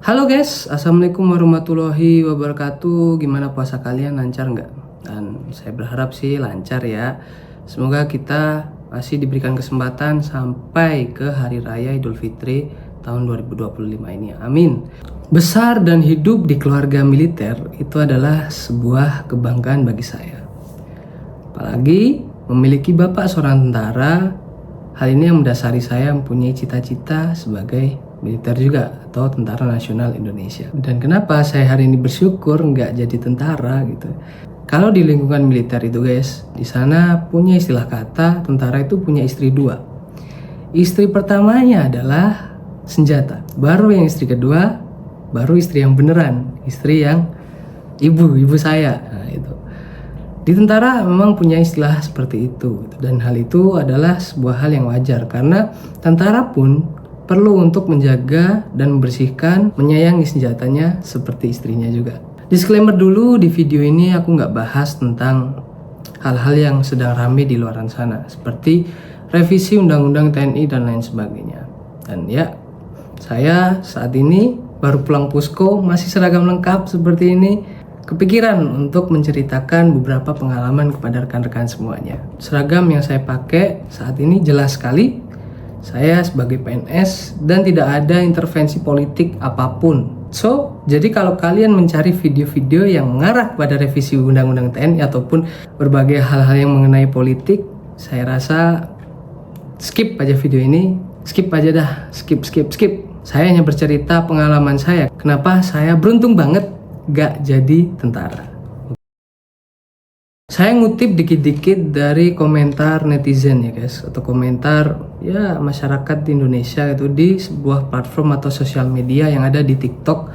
Halo guys, assalamualaikum warahmatullahi wabarakatuh. Gimana puasa kalian, lancar nggak? Dan saya berharap sih lancar ya. Semoga kita masih diberikan kesempatan sampai ke Hari Raya Idul Fitri tahun 2025 ini. Amin. Besar dan hidup di keluarga militer itu adalah sebuah kebanggaan bagi saya. Apalagi memiliki bapak seorang tentara, hal ini yang mendasari saya mempunyai cita-cita sebagai militer juga atau Tentara Nasional Indonesia. Dan kenapa saya hari ini bersyukur nggak jadi tentara gitu? Kalau di lingkungan militer itu guys, di sana punya istilah kata tentara itu punya istri dua. Istri pertamanya adalah senjata, baru yang istri kedua, baru istri yang beneran, istri yang ibu saya. Nah, itu. Di tentara memang punya istilah seperti itu, dan hal itu adalah sebuah hal yang wajar karena tentara pun perlu untuk menjaga dan membersihkan, menyayangi senjatanya seperti istrinya juga. Disclaimer dulu, di video ini aku nggak bahas tentang hal-hal yang sedang rame di luar sana seperti revisi undang-undang TNI dan lain sebagainya. Dan ya, saya saat ini baru pulang pusko, masih seragam lengkap seperti ini, kepikiran untuk menceritakan beberapa pengalaman kepada rekan-rekan semuanya. Seragam yang saya pakai saat ini jelas sekali saya sebagai PNS dan tidak ada intervensi politik apapun. So, jadi kalau kalian mencari video-video yang mengarah pada revisi undang-undang TNI ataupun berbagai hal-hal yang mengenai politik, saya rasa skip aja video ini. Skip aja dah, skip. Saya hanya bercerita pengalaman saya, kenapa saya beruntung banget gak jadi tentara. Saya ngutip dikit-dikit dari komentar netizen ya guys, atau komentar ya masyarakat di Indonesia itu di sebuah platform atau sosial media yang ada di TikTok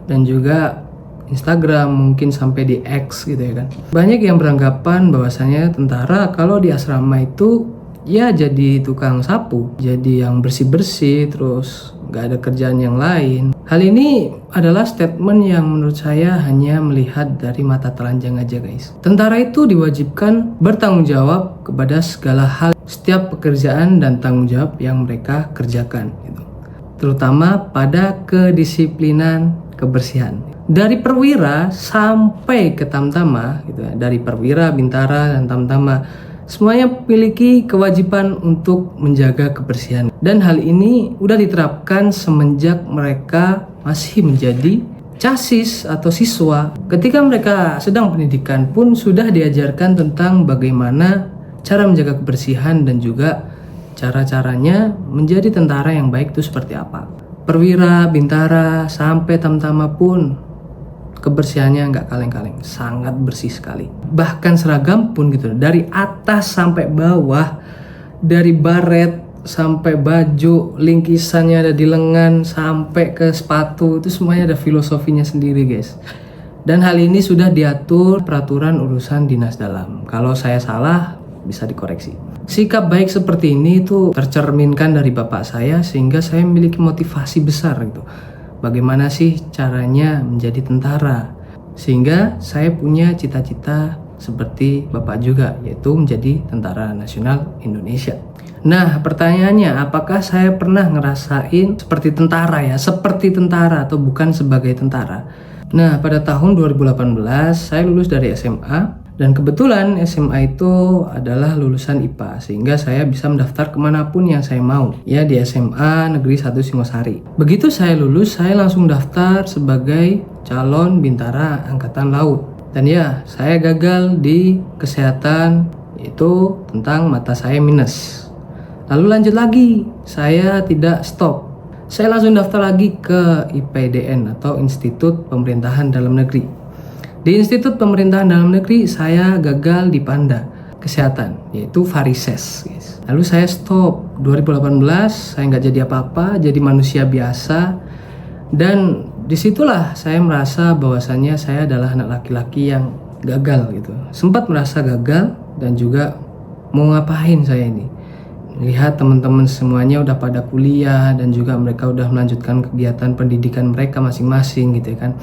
dan juga Instagram, mungkin sampai di X gitu ya kan. Banyak yang beranggapan bahwasanya tentara kalau di asrama itu ya jadi tukang sapu, jadi yang bersih-bersih, terus nggak ada kerjaan yang lain. Hal ini adalah statement yang menurut saya hanya melihat dari mata telanjang aja guys. Tentara itu diwajibkan bertanggung jawab kepada segala hal, setiap pekerjaan dan tanggung jawab yang mereka kerjakan gitu. Terutama pada kedisiplinan kebersihan. Dari perwira sampai ke tamtama gitu ya. Dari perwira, bintara dan tamtama semuanya memiliki kewajiban untuk menjaga kebersihan. Dan hal ini udah diterapkan semenjak mereka masih menjadi casis atau siswa. Ketika mereka sedang pendidikan pun sudah diajarkan tentang bagaimana cara menjaga kebersihan dan juga cara-caranya menjadi tentara yang baik itu seperti apa. Perwira, bintara, sampai tamtama pun kebersihannya nggak kaleng-kaleng, sangat bersih sekali. Bahkan seragam pun gitu, dari atas sampai bawah, dari baret sampai baju, lingkisannya ada di lengan sampai ke sepatu, itu semuanya ada filosofinya sendiri guys. Dan hal ini sudah diatur peraturan urusan dinas dalam. Kalau saya salah bisa dikoreksi. Sikap baik seperti ini itu tercerminkan dari bapak saya sehingga saya memiliki motivasi besar gitu. Bagaimana sih caranya menjadi tentara? Sehingga saya punya cita-cita seperti bapak juga, yaitu menjadi Tentara Nasional Indonesia. Nah, pertanyaannya, apakah saya pernah ngerasain seperti tentara ya? Seperti tentara atau bukan sebagai tentara? Nah, pada tahun 2018 saya lulus dari SMA. Dan kebetulan SMA itu adalah lulusan IPA, sehingga saya bisa mendaftar kemanapun yang saya mau. Ya, di SMA Negeri 1 Singosari. Begitu saya lulus, saya langsung daftar sebagai calon bintara Angkatan Laut. Dan ya, saya gagal di kesehatan, yaitu tentang mata saya minus. Lalu lanjut lagi, saya tidak stop. Saya langsung daftar lagi ke IPDN atau Institut Pemerintahan Dalam Negeri. Di Institut Pemerintahan Dalam Negeri saya gagal di Panda Kesehatan, yaitu varises guys. Lalu saya stop 2018, saya nggak jadi apa-apa, jadi manusia biasa. Dan disitulah saya merasa bahwasannya saya adalah anak laki-laki yang gagal gitu. Sempat merasa gagal dan juga mau ngapain saya ini. Lihat teman-teman semuanya udah pada kuliah dan juga mereka udah melanjutkan kegiatan pendidikan mereka masing-masing gitu ya kan.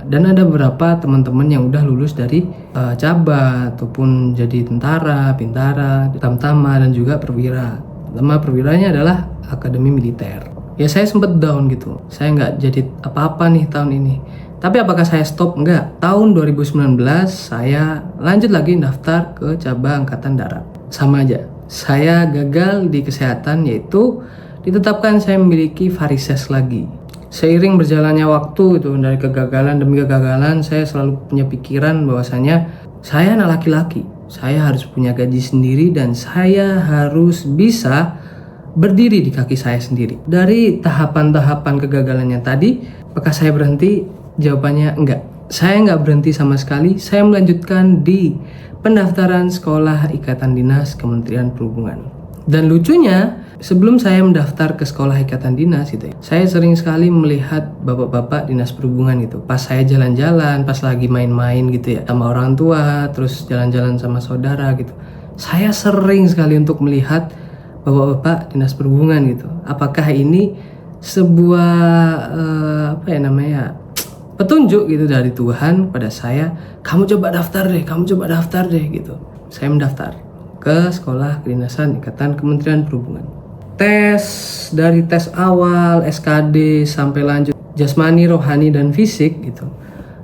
Dan ada beberapa teman-teman yang udah lulus dari Caba ataupun jadi tentara, bintara, tamtama dan juga perwira. Perwiranya adalah akademi militer. Ya saya sempat down gitu, saya nggak jadi apa-apa nih tahun ini. Tapi apakah saya stop? Enggak. Tahun 2019 saya lanjut lagi daftar ke cabang Angkatan Darat. Sama aja, saya gagal di kesehatan, yaitu ditetapkan saya memiliki varises lagi. Seiring berjalannya waktu itu, dari kegagalan demi kegagalan, saya selalu punya pikiran bahwasanya saya anak laki-laki, saya harus punya gaji sendiri dan saya harus bisa berdiri di kaki saya sendiri. Dari tahapan-tahapan kegagalannya tadi, apakah saya berhenti? Jawabannya enggak. Saya enggak berhenti sama sekali. Saya melanjutkan di pendaftaran Sekolah Ikatan Dinas Kementerian Perhubungan. Dan lucunya, sebelum saya mendaftar ke Sekolah Ikatan Dinas gitu ya, saya sering sekali melihat bapak-bapak dinas perhubungan gitu. Pas saya jalan-jalan, pas lagi main-main gitu ya, sama orang tua, terus jalan-jalan sama saudara gitu. Saya sering sekali untuk melihat bapak-bapak dinas perhubungan gitu. Apakah ini sebuah petunjuk gitu dari Tuhan pada saya, kamu coba daftar deh gitu. Saya mendaftar ke Sekolah Kedinasan Ikatan Kementerian Perhubungan. Dari tes awal, SKD sampai lanjut jasmani, rohani dan fisik gitu.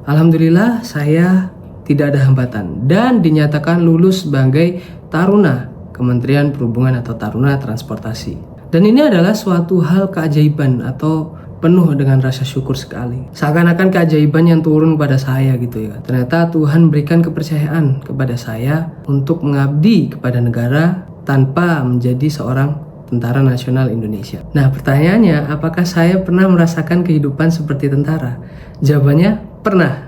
Alhamdulillah saya tidak ada hambatan dan dinyatakan lulus sebagai taruna Kementerian Perhubungan atau taruna transportasi. Dan ini adalah suatu hal keajaiban atau penuh dengan rasa syukur sekali. Seakan-akan keajaiban yang turun pada saya gitu ya. Ternyata Tuhan berikan kepercayaan kepada saya untuk mengabdi kepada negara tanpa menjadi seorang tentara nasional Indonesia. Nah, pertanyaannya, apakah saya pernah merasakan kehidupan seperti tentara? Jawabannya, pernah.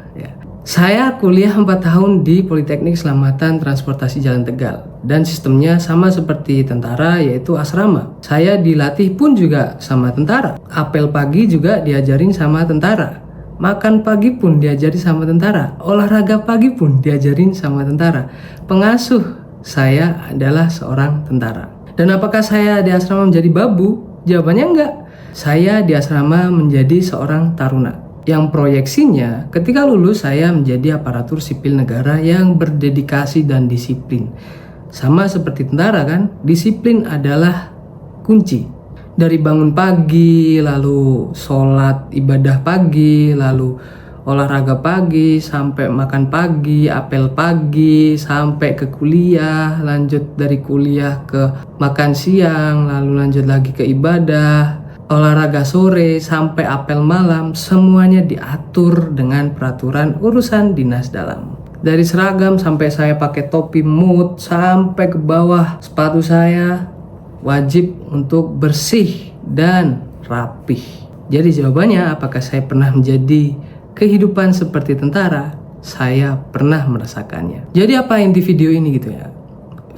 Saya kuliah 4 tahun di Politeknik Selamatan Transportasi Jalan Tegal dan sistemnya sama seperti tentara, yaitu asrama. Saya dilatih pun juga sama tentara. Apel pagi juga diajarin sama tentara. Makan pagi pun diajari sama tentara. Olahraga pagi pun diajarin sama tentara. Pengasuh saya adalah seorang tentara. Dan apakah saya di asrama menjadi babu? Jawabannya enggak. Saya di asrama menjadi seorang taruna yang proyeksinya ketika lulus saya menjadi aparatur sipil negara yang berdedikasi dan disiplin. Sama seperti tentara kan, disiplin adalah kunci. Dari bangun pagi, lalu sholat ibadah pagi, lalu olahraga pagi, sampai makan pagi, apel pagi, sampai ke kuliah, lanjut dari kuliah ke makan siang, lalu lanjut lagi ke ibadah, olahraga sore sampai apel malam, semuanya diatur dengan peraturan urusan dinas dalam. Dari seragam sampai saya pakai topi mood sampai ke bawah sepatu saya wajib untuk bersih dan rapih. Jadi jawabannya, apakah saya pernah menjadi kehidupan seperti tentara? Saya pernah merasakannya. Jadi apa inti video ini gitu ya?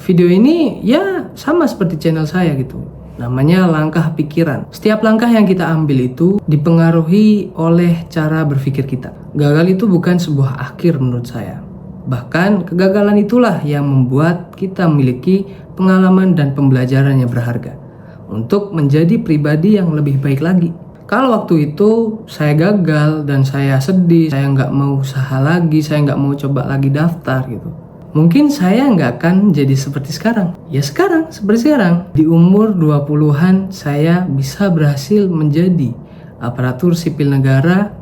Video ini ya sama seperti channel saya gitu. Namanya langkah pikiran. Setiap langkah yang kita ambil itu dipengaruhi oleh cara berpikir kita. Gagal itu bukan sebuah akhir menurut saya. Bahkan kegagalan itulah yang membuat kita memiliki pengalaman dan pembelajaran yang berharga untuk menjadi pribadi yang lebih baik lagi. Kalau waktu itu saya gagal dan saya sedih, saya nggak mau usaha lagi, saya nggak mau coba lagi daftar gitu, mungkin saya nggak akan jadi seperti sekarang. Ya sekarang, seperti sekarang. Di umur 20-an saya bisa berhasil menjadi aparatur sipil negara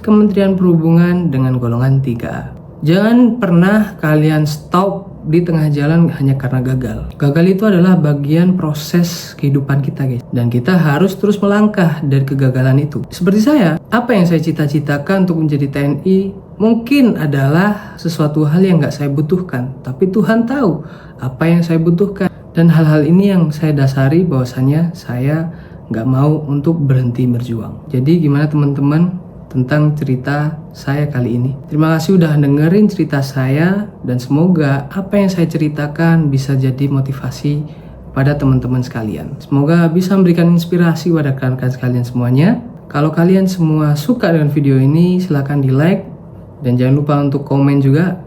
Kementerian Perhubungan dengan golongan 3A. Jangan pernah kalian stop di tengah jalan hanya karena gagal. Gagal itu adalah bagian proses kehidupan kita guys. Dan kita harus terus melangkah dari kegagalan itu. Seperti saya, apa yang saya cita-citakan untuk menjadi TNI mungkin adalah sesuatu hal yang gak saya butuhkan, tapi Tuhan tahu apa yang saya butuhkan. Dan hal-hal ini yang saya dasari bahwasanya saya gak mau untuk berhenti berjuang. Jadi gimana teman-teman tentang cerita saya kali ini? Terima kasih udah dengerin cerita saya, dan semoga apa yang saya ceritakan bisa jadi motivasi pada teman-teman sekalian. Semoga bisa memberikan inspirasi pada rekan-rekan sekalian semuanya. Kalau kalian semua suka dengan video ini, silahkan di like. Dan jangan lupa untuk komen juga,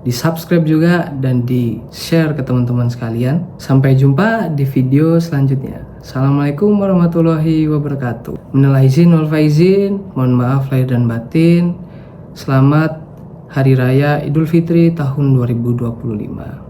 di subscribe juga, dan di share ke teman-teman sekalian. Sampai jumpa di video selanjutnya. Assalamualaikum warahmatullahi wabarakatuh. Minal aizin wal faizin, mohon maaf lahir dan batin. Selamat Hari Raya Idul Fitri tahun 2025.